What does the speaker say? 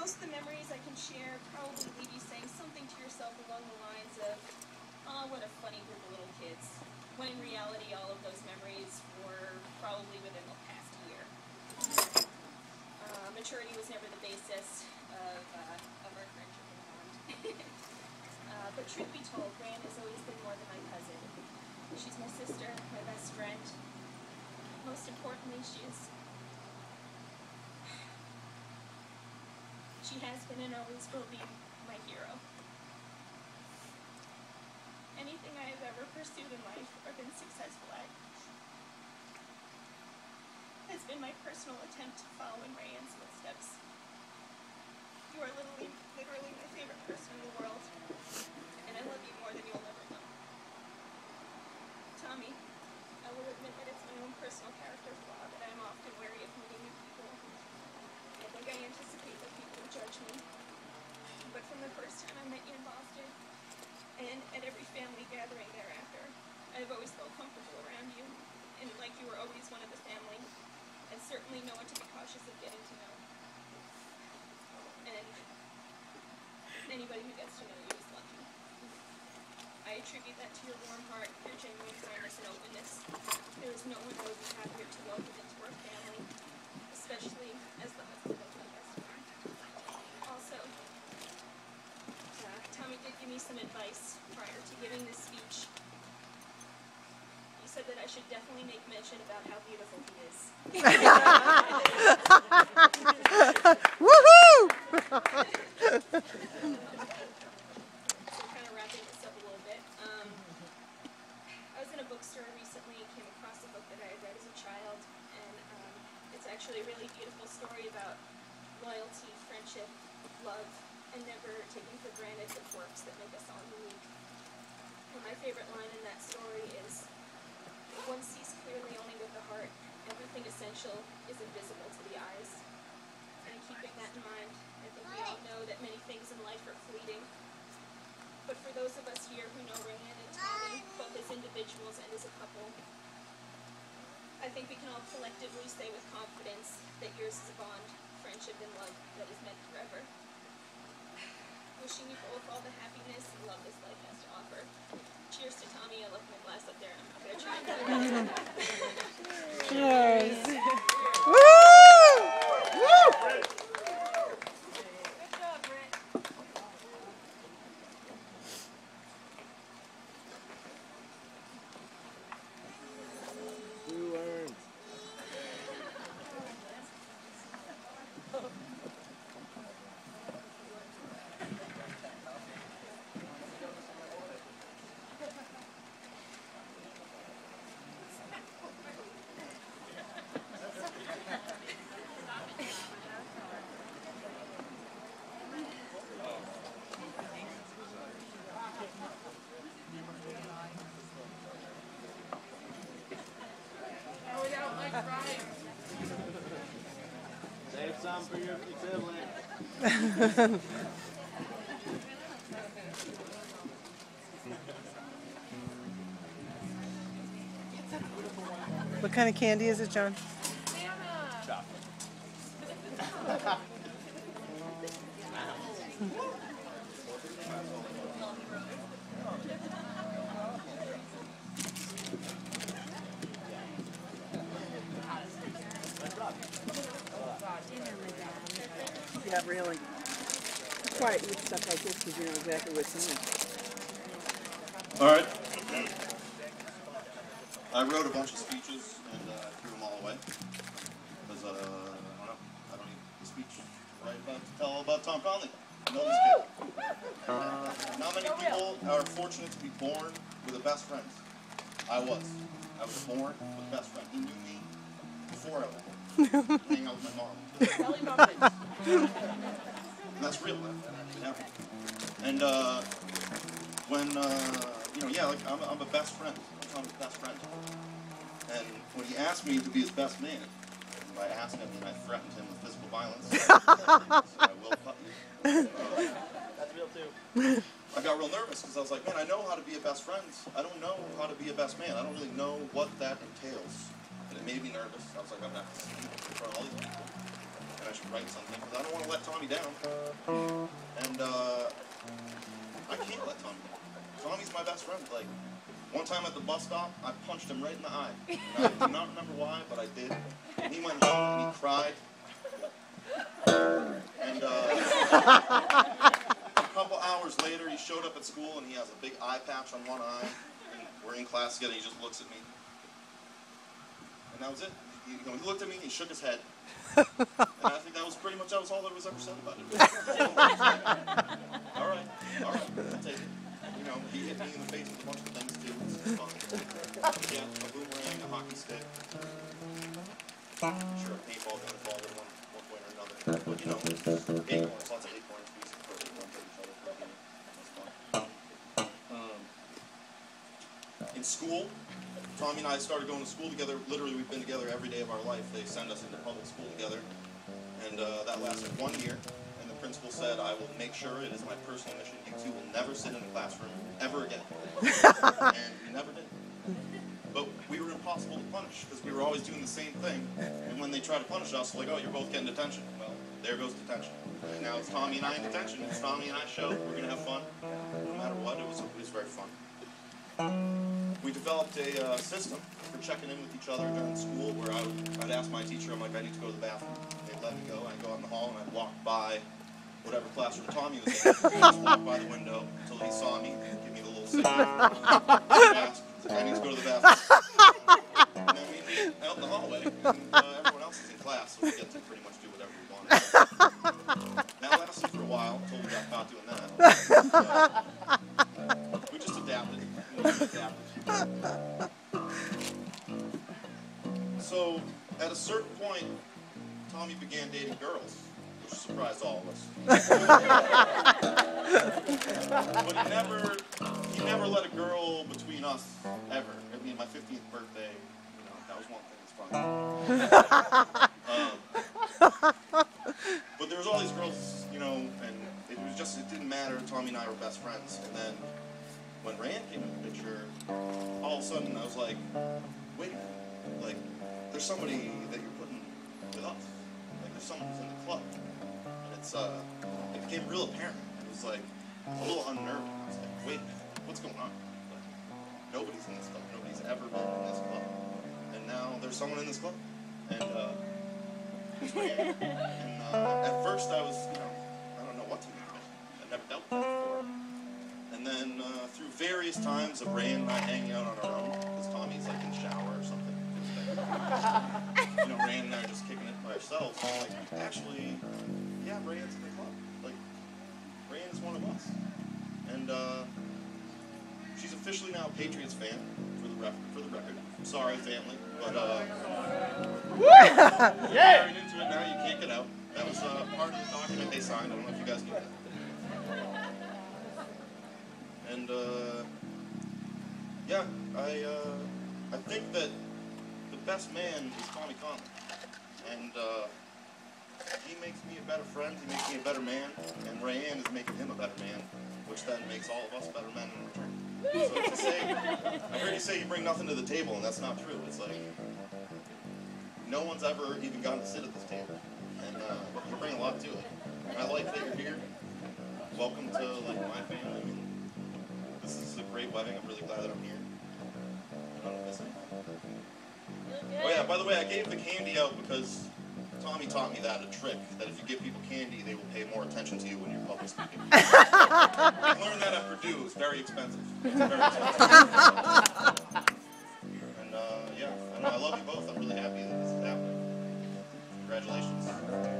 most of the memories I can share probably leave you saying something to yourself along the lines of, oh, what a funny group of little kids. When in reality, all of those memories were probably within the past year. Maturity was never the basis of our friendship and bond. But truth be told, Raeannes has always been more than my cousin. She's my sister, my best friend. Most importantly, she has been and always will be my hero. Anything I have ever pursued in life or been successful at has been my personal attempt to follow in Raeannes' footsteps. You are literally my favorite person in the world, and I love you more than you'll ever know. Tommy, I will admit that it's my own personal character flaw that I am often wary of meeting new people. I think I anticipate that people will judge me, but from the first time I met you in Boston, and at every family gathering thereafter, I have always felt comfortable around you, and like you were always one of the family, and certainly no one to be cautious of getting to know. And anybody who gets to know you is lucky. I attribute that to your warm heart, your genuine kindness and openness. There is no one I would be happier to welcome into our family, especially as the husband of my best friend. Also, Tommy did give me some advice prior to giving this speech. He said that I should definitely make mention about how beautiful he is. Woohoo! So kind of wrapping this up a little bit. I was in a bookstore recently and came across a book that I had read as a child, and it's actually a really beautiful story about loyalty, friendship, love, and never taking for granted the quirks that make us all unique. And my favorite line in that story is, one sees clearly only with the heart. Everything essential is invisible to the eyes. And keeping that in mind, I think we all know that many things in life are fleeting. But for those of us here who know Raeannes and Tommy, both as individuals and as a couple, I think we can all collectively say with confidence that yours is a bond, friendship, and love that is meant forever. Wishing you both all the happiness and love this life has to offer. Cheers to Tommy. I left my glass up there. I'm going to try and Cheers. Woo! Woo! Good job, Brett. Who learned? Save some for your sibling. What kind of candy is it, John? Yeah, really. That's why I eat stuff like this, because you know exactly what's in it. All right. I wrote a bunch of speeches and threw them all away because I don't need a speech to tell about Tom Conley. I know this kid. Not many people are fortunate to be born with a best friend. I was born with a best friend. He knew me before I was born. Hang out with my mom. Belly bumping. That's real. That actually happened. And when like I'm a best friend. I'm his best friend. And when he asked me to be his best man, by asking him, I threatened him with physical violence. So I will cut you. That's real too. I got real nervous because I was like, man, I know how to be a best friend. I don't know how to be a best man. I don't really know what that entails. And it made me nervous. I was like, I'm going to have to speak in front of all these people. And I should write something because I don't want to let Tommy down. And I can't let Tommy down. Tommy's my best friend. Like, one time at the bus stop, I punched him right in the eye. And I do not remember why, but I did. And he went home and he cried. And a couple hours later, he showed up at school and he has a big eye patch on one eye. And we're in class together. He just looks at me. And that was it. He looked at me and he shook his head. And I think that was pretty much all that was ever said about it. All right, I'll take it. You know, he hit me in the face with a bunch of things too. It's fun. Yeah, a boomerang, a hockey stick. Sure, a paintball gun involved in one point or another. But you know, acorns, lots of acorns. We used to throw acorns at each other for a game. That was fun. In school, Tommy and I started going to school together. Literally, we've been together every day of our life. They send us into public school together. And that lasted 1 year. And the principal said, I will make sure it is my personal mission. You two will never sit in a classroom ever again. And we never did. But we were impossible to punish because we were always doing the same thing. And when they try to punish us, like, oh, you're both getting detention. Well, there goes detention. And now it's Tommy and I in detention. It's Tommy and I show. We're going to have fun. No matter what, it was very fun. We developed a system for checking in with each other during school where I'd ask my teacher, I'm like, I need to go to the bathroom. They'd let me go. I'd go out in the hall and I'd walk by whatever classroom Tommy was in. I'd just walk by the window until he saw me and give me the little signal. Ask, I need to go to the bathroom. And then we meet out in the hallway and everyone else is in class, so we get to pretty much do whatever we want. That lasted for a while until we got caught doing that. We just adapted. So, at a certain point, Tommy began dating girls, which surprised all of us. But he never let a girl between us, ever. I mean, my 15th birthday, you know, that was one thing that's fun. But there was all these girls, you know, and it didn't matter. Tommy and I were best friends. And then, when Raeannes came in the picture, all of a sudden I was like, wait a minute, like, there's somebody that you're putting with us. Like, there's someone who's in the club. And it became real apparent. It was like, a little unnerving. I was like, wait a minute, what's going on? Like, nobody's in this club. Nobody's ever been in this club. And now there's someone in this club. And, it's Raeannes. And, at first I was, you know, I don't know what to make of it. I'd never dealt with it before. And then through various times of Raeannes and I hanging out on our own, because Tommy's like in the shower or something. You know, Raeannes and I are just kicking it by ourselves. I'm like, actually, yeah, Raeannes in the club. Like, Raeannes is one of us. And she's officially now a Patriots fan, for the record. Sorry, family, but yeah, into it now. You can't get out. That was part of the document they signed. I don't know if you guys knew that. And yeah, I think that the best man is Tommy Conley, and he makes me a better friend. He makes me a better man, and Raeannes is making him a better man, which then makes all of us better men in return. So to say, I heard you say you bring nothing to the table, and that's not true. It's like no one's ever even gotten to sit at this table, and you bring a lot to it. And I like that you're here. Welcome to like my family. This is a great wedding. I'm really glad that I'm here. I don't miss anything. Oh yeah, by the way, I gave the candy out because Tommy taught me that, a trick, that if you give people candy, they will pay more attention to you when you're public speaking. I learned that at Purdue. It's very expensive. It's very expensive. And yeah, I love you both. I'm really happy that this is happening. Congratulations.